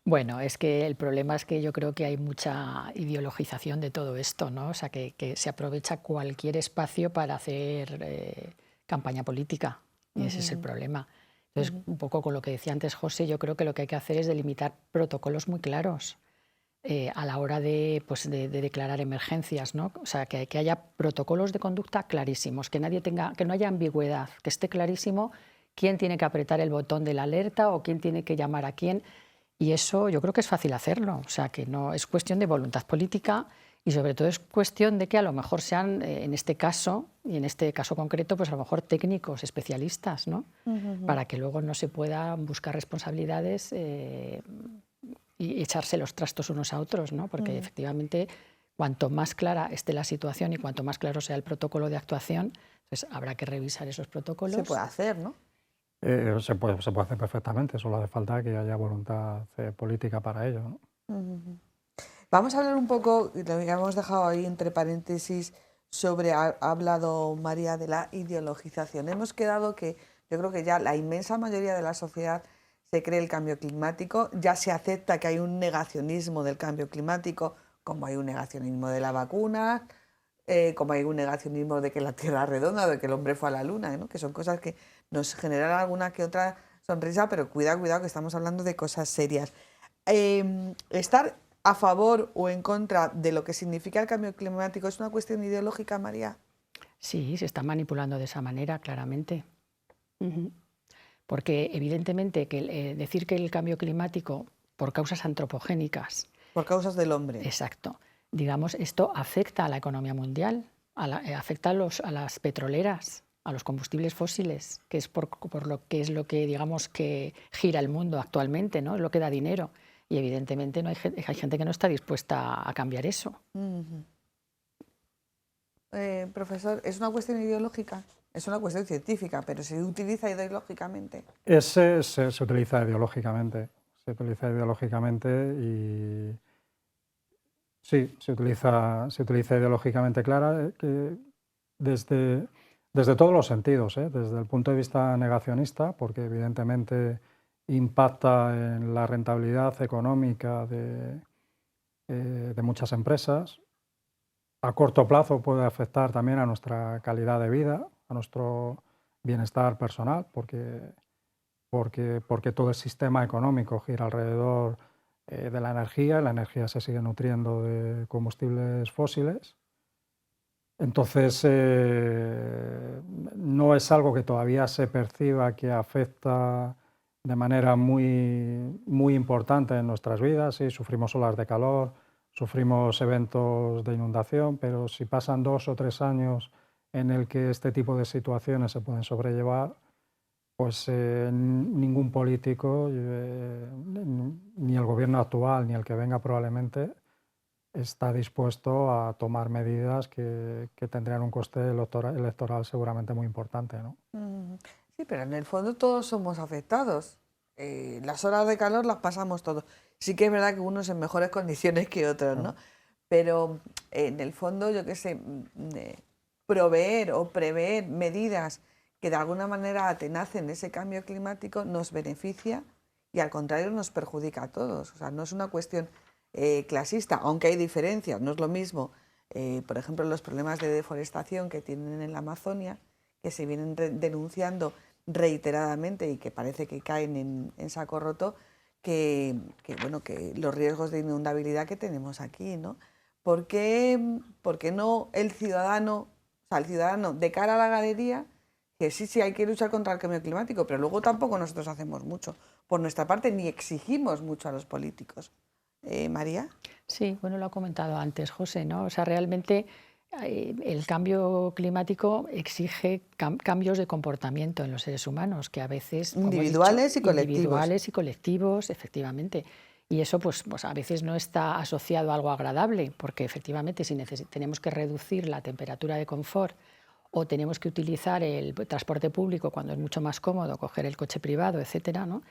Bueno, es que el problema es que yo creo que hay mucha ideologización de todo esto, ¿no? O sea, que se aprovecha cualquier espacio para hacer campaña política, y ese es el problema. Entonces, un poco con lo que decía antes José, yo creo que lo que hay que hacer es delimitar protocolos muy claros a la hora de declarar emergencias, ¿no? O sea, que haya protocolos de conducta clarísimos, que no haya ambigüedad, que esté clarísimo quién tiene que apretar el botón de la alerta o quién tiene que llamar a quién. Y eso yo creo que es fácil hacerlo, o sea, que no es cuestión de voluntad política y sobre todo es cuestión de que a lo mejor sean, en este caso, y en este caso concreto, pues a lo mejor técnicos, especialistas, ¿no? Para que luego no se puedan buscar responsabilidades y echarse los trastos unos a otros, ¿no? Porque efectivamente, cuanto más clara esté la situación y cuanto más claro sea el protocolo de actuación, pues habrá que revisar esos protocolos. Se puede hacer, ¿no? Se puede hacer perfectamente, solo hace falta que haya voluntad política para ello, ¿no? Vamos a hablar un poco, lo habíamos dejado ahí entre paréntesis, ha hablado María de la ideologización. Hemos quedado que yo creo que ya la inmensa mayoría de la sociedad se cree el cambio climático, ya se acepta que hay un negacionismo del cambio climático, como hay un negacionismo de la vacuna, como hay un negacionismo de que la Tierra es redonda, de que el hombre fue a la Luna, ¿no? Que son cosas que nos generan alguna que otra sonrisa, pero cuidado que estamos hablando de cosas serias. Estar a favor o en contra de lo que significa el cambio climático es una cuestión ideológica, María. Sí, se está manipulando de esa manera, claramente. Porque evidentemente decir que el cambio climático por causas antropogénicas... Por causas del hombre. Exacto. Digamos, esto afecta a la economía mundial, afecta a las petroleras, a los combustibles fósiles, que es por lo que digamos que gira el mundo actualmente, ¿no? Es lo que da dinero. Y evidentemente hay gente que no está dispuesta a cambiar eso. Profesor, ¿es una cuestión ideológica? Es una cuestión científica, pero se utiliza ideológicamente. Se utiliza ideológicamente. se utiliza ideológicamente y sí, se utiliza ideológicamente clara que desde todos los sentidos, desde el punto de vista negacionista, porque evidentemente impacta en la rentabilidad económica de muchas empresas. A corto plazo puede afectar también a nuestra calidad de vida, a nuestro bienestar personal, porque todo el sistema económico gira alrededor de la energía se sigue nutriendo de combustibles fósiles. Entonces, no es algo que todavía se perciba que afecta de manera muy importante en nuestras vidas. Sí, sufrimos olas de calor, sufrimos eventos de inundación, pero si pasan 2 o 3 años en el que este tipo de situaciones se pueden sobrellevar, pues ningún político, ni el gobierno actual, ni el que venga probablemente, está dispuesto a tomar medidas que tendrían un coste electoral seguramente muy importante, ¿no? Sí, pero en el fondo todos somos afectados. Las horas de calor las pasamos todos. Sí que es verdad que unos en mejores condiciones que otros, ¿no? Pero en el fondo, yo qué sé, proveer o prever medidas que de alguna manera atenacen ese cambio climático nos beneficia y al contrario nos perjudica a todos. O sea, no es una cuestión clasista, aunque hay diferencias, no es lo mismo, por ejemplo, los problemas de deforestación que tienen en la Amazonia, que se vienen denunciando reiteradamente y que parece que caen en saco roto, que los riesgos de inundabilidad que tenemos aquí, ¿no? ¿Por qué no el ciudadano de cara a la galería, que sí hay que luchar contra el cambio climático, pero luego tampoco nosotros hacemos mucho por nuestra parte, ni exigimos mucho a los políticos? María. Sí, bueno, lo ha comentado antes José, ¿no? O sea, realmente el cambio climático exige cambios de comportamiento en los seres humanos, que a veces... Individuales y colectivos. Individuales y colectivos, efectivamente. Y eso pues a veces no está asociado a algo agradable, porque efectivamente si tenemos que reducir la temperatura de confort o tenemos que utilizar el transporte público cuando es mucho más cómodo, coger el coche privado, etcétera, ¿no?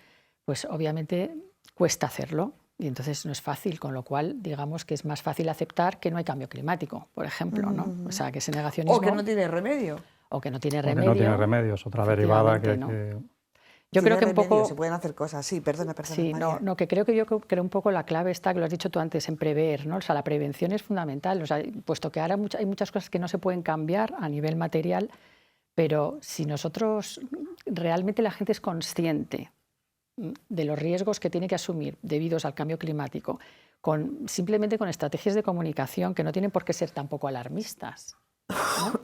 Pues obviamente cuesta hacerlo. Y entonces no es fácil, con lo cual digamos que es más fácil aceptar que no hay cambio climático, por ejemplo, ¿no? O sea, que ese negacionismo... O que no tiene remedio. O que no tiene remedio. O que no tiene remedio, es otra derivada que... ¿no? Yo creo que un poco... Se pueden hacer cosas, sí, perdona, sí, María. No, que creo un poco la clave está, que lo has dicho tú antes, en prever, ¿no? O sea, la prevención es fundamental, o sea, puesto que ahora hay muchas cosas que no se pueden cambiar a nivel material, pero si nosotros, realmente la gente es consciente de los riesgos que tiene que asumir debidos al cambio climático, simplemente con estrategias de comunicación que no tienen por qué ser tampoco alarmistas, ¿no?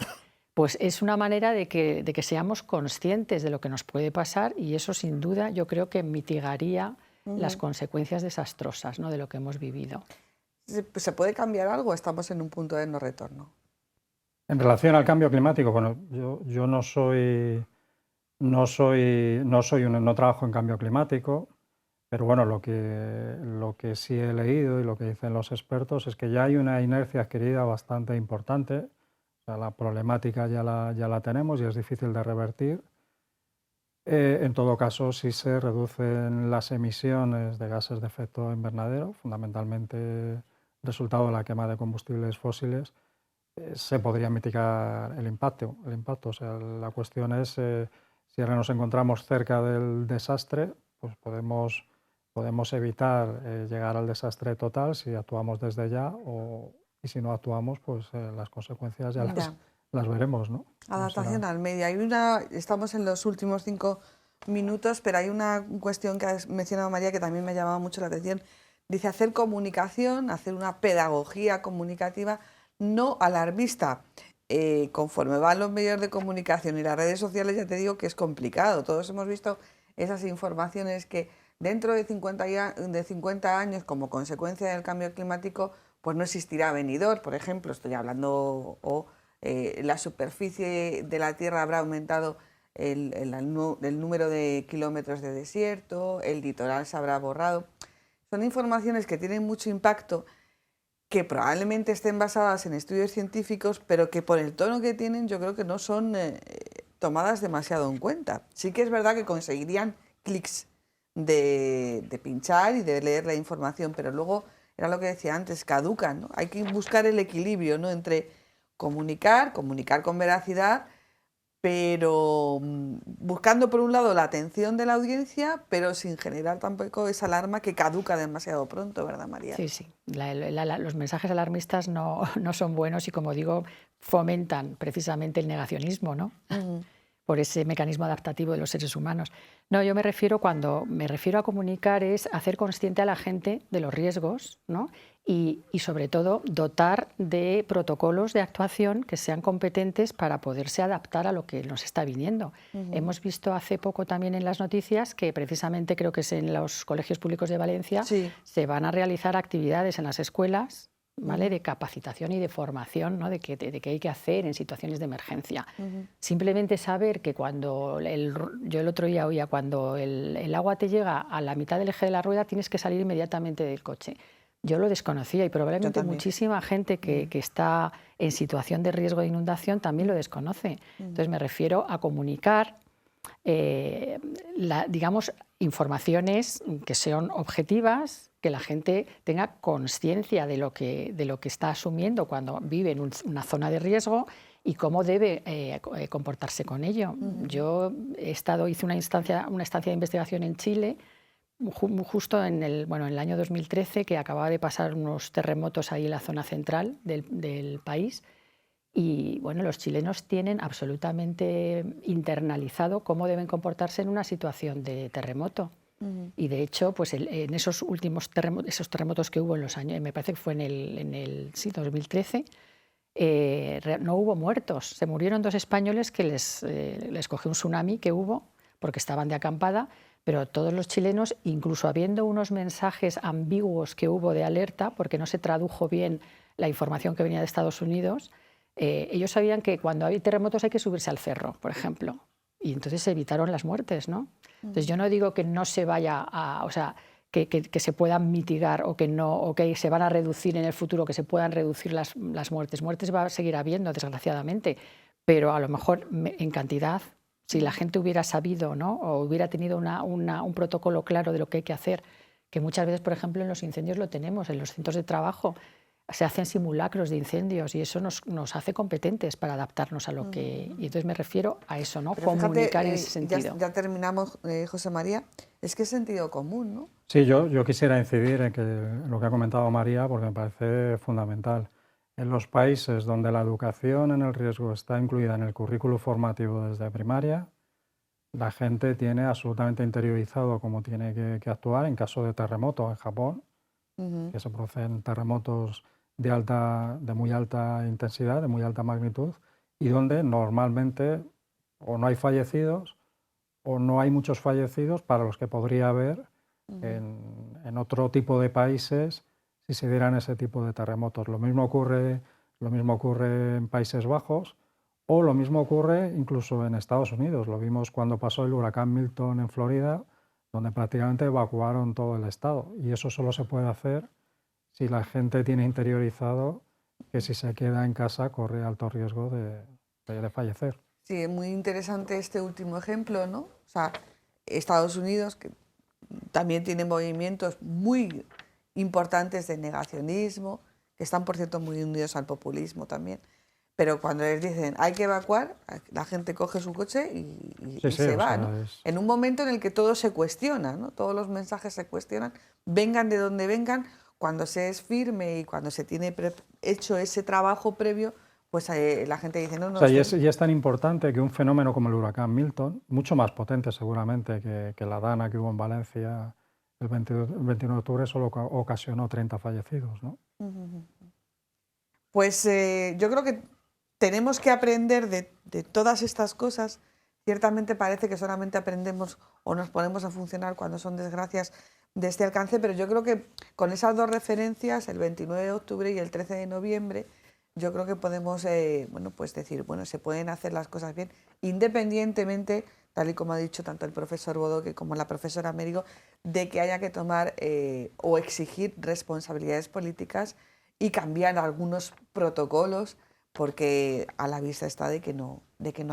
Pues es una manera de que seamos conscientes de lo que nos puede pasar y eso sin duda yo creo que mitigaría las consecuencias desastrosas, ¿no?, de lo que hemos vivido. ¿Se puede cambiar algo? Estamos en un punto de no retorno. En relación al cambio climático, bueno, yo no trabajo en cambio climático, pero bueno, lo que sí he leído y lo que dicen los expertos es que ya hay una inercia adquirida bastante importante. O sea, la problemática ya la tenemos y es difícil de revertir. En todo caso, si se reducen las emisiones de gases de efecto invernadero, fundamentalmente resultado de la quema de combustibles fósiles, se podría mitigar el impacto. O sea, la cuestión es, si ahora nos encontramos cerca del desastre, pues podemos evitar llegar al desastre total si actuamos desde ya, y si no actuamos, pues las consecuencias ya las veremos, ¿no? Adaptación al medio. Estamos en los últimos 5 minutos, pero hay una cuestión que has mencionado, María, que también me ha llamado mucho la atención. Dice hacer comunicación, hacer una pedagogía comunicativa no alarmista. Conforme van los medios de comunicación y las redes sociales, ya te digo que es complicado. Todos hemos visto esas informaciones que dentro de 50 años, como consecuencia del cambio climático, pues no existirá Benidorm, por ejemplo, estoy hablando, la superficie de la Tierra habrá aumentado el número de kilómetros de desierto, el litoral se habrá borrado. Son informaciones que tienen mucho impacto, que probablemente estén basadas en estudios científicos, pero que por el tono que tienen yo creo que no son tomadas demasiado en cuenta. Sí que es verdad que conseguirían clics, de pinchar y de leer la información, pero luego, era lo que decía antes, caducan, ¿no? Hay que buscar el equilibrio, ¿no?, entre comunicar con veracidad, pero buscando por un lado la atención de la audiencia, pero sin generar tampoco esa alarma que caduca demasiado pronto, ¿verdad, María? Sí, sí. Los mensajes alarmistas no son buenos y, como digo, fomentan precisamente el negacionismo, ¿no? Por ese mecanismo adaptativo de los seres humanos. No, yo cuando me refiero a comunicar es hacer consciente a la gente de los riesgos, ¿no? Y sobre todo dotar de protocolos de actuación que sean competentes para poderse adaptar a lo que nos está viniendo. Hemos visto hace poco también en las noticias que precisamente, creo que es en los colegios públicos de Valencia, sí, se van a realizar actividades en las escuelas, ¿vale?, de capacitación y de formación, ¿no?, de qué hay que hacer en situaciones de emergencia. Simplemente saber que cuando yo el otro día oía, cuando el agua te llega a la mitad del eje de la rueda, tienes que salir inmediatamente del coche. Yo lo desconocía y probablemente muchísima gente que está en situación de riesgo de inundación también lo desconoce. Entonces me refiero a comunicar, digamos, informaciones que sean objetivas, que la gente tenga conciencia de lo que está asumiendo cuando vive en una zona de riesgo y cómo debe comportarse con ello. Yo hice una estancia de investigación en Chile, justo en el año 2013, que acababa de pasar unos terremotos ahí en la zona central del país. Y bueno, los chilenos tienen absolutamente internalizado cómo deben comportarse en una situación de terremoto. Y de hecho, pues en esos últimos terremotos que hubo en los años, me parece que fue en el 2013, no hubo muertos. Se murieron 2 españoles que les cogió un tsunami que hubo porque estaban de acampada, pero todos los chilenos, incluso habiendo unos mensajes ambiguos que hubo de alerta, porque no se tradujo bien la información que venía de Estados Unidos, ellos sabían que cuando hay terremotos hay que subirse al cerro, por ejemplo, y entonces se evitaron las muertes, ¿no? Entonces yo no digo que no se vaya o sea, que se puedan mitigar o que se van a reducir en el futuro, que se puedan reducir las muertes. Muertes va a seguir habiendo, desgraciadamente, pero a lo mejor en cantidad, si la gente hubiera sabido, ¿no?, o hubiera tenido un protocolo claro de lo que hay que hacer, que muchas veces, por ejemplo, en los incendios lo tenemos, en los centros de trabajo, se hacen simulacros de incendios y eso nos hace competentes para adaptarnos a lo que... Y entonces me refiero a eso, ¿no? Pero comunicar fíjate, en ese sentido. Ya terminamos, José María. Es que es sentido común, ¿no? Sí, yo quisiera incidir en lo que ha comentado María, porque me parece fundamental. En los países donde la educación en el riesgo está incluida en el currículo formativo desde primaria, la gente tiene absolutamente interiorizado cómo tiene que actuar en caso de terremoto. En Japón, que se producen terremotos de muy alta intensidad, de muy alta magnitud, y donde normalmente o no hay fallecidos o no hay muchos fallecidos para los que podría haber en otro tipo de países si se dieran ese tipo de terremotos. Lo mismo ocurre en Países Bajos o lo mismo ocurre incluso en Estados Unidos. Lo vimos cuando pasó el huracán Milton en Florida, donde prácticamente evacuaron todo el estado. Y eso solo se puede hacer si la gente tiene interiorizado que si se queda en casa corre alto riesgo de fallecer. Sí, es muy interesante este último ejemplo, ¿no? O sea, Estados Unidos, que también tiene movimientos muy importantes de negacionismo, que están, por cierto, muy unidos al populismo también. Pero cuando les dicen hay que evacuar, la gente coge su coche y se va, ¿no? En un momento en el que todo se cuestiona, ¿no? Todos los mensajes se cuestionan, vengan de donde vengan. Cuando se es firme y cuando se tiene hecho ese trabajo previo, pues la gente dice no. O sea, y es tan importante que un fenómeno como el huracán Milton, mucho más potente seguramente que la Dana que hubo en Valencia el 21 de octubre, solo ocasionó 30 fallecidos, ¿no? Pues yo creo que tenemos que aprender de todas estas cosas. Ciertamente parece que solamente aprendemos o nos ponemos a funcionar cuando son desgracias de este alcance, pero yo creo que con esas 2 referencias, el 29 de octubre y el 13 de noviembre, yo creo que podemos pues decir, bueno, se pueden hacer las cosas bien, independientemente, tal y como ha dicho tanto el profesor Bodoque como la profesora Mérigo, de que haya que tomar o exigir responsabilidades políticas y cambiar algunos protocolos, porque a la vista está de que no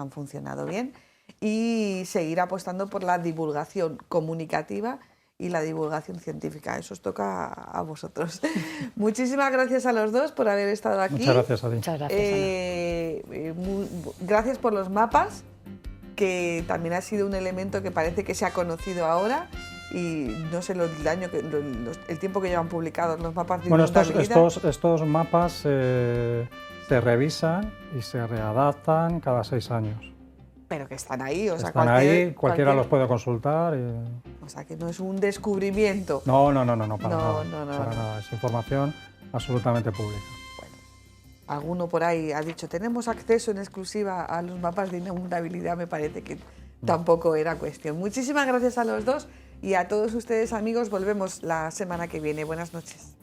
han funcionado bien, y seguir apostando por la divulgación comunicativa y la divulgación científica. Eso os toca a vosotros. Muchísimas gracias a los dos por haber estado aquí. Muchas gracias a ti. Muchas gracias, Gracias por los mapas, que también ha sido un elemento que parece que se ha conocido ahora, y no sé el tiempo que llevan publicados los mapas de inundabilidad. Estos mapas se revisan y se readaptan cada 6 años. Pero que están ahí, o sea, Están ahí, cualquiera los puede consultar. O sea, que no es un descubrimiento. No, para nada. Es información absolutamente pública. Bueno, alguno por ahí ha dicho, tenemos acceso en exclusiva a los mapas de inundabilidad, me parece que tampoco era cuestión. Muchísimas gracias a los dos y a todos ustedes, amigos. Volvemos la semana que viene. Buenas noches.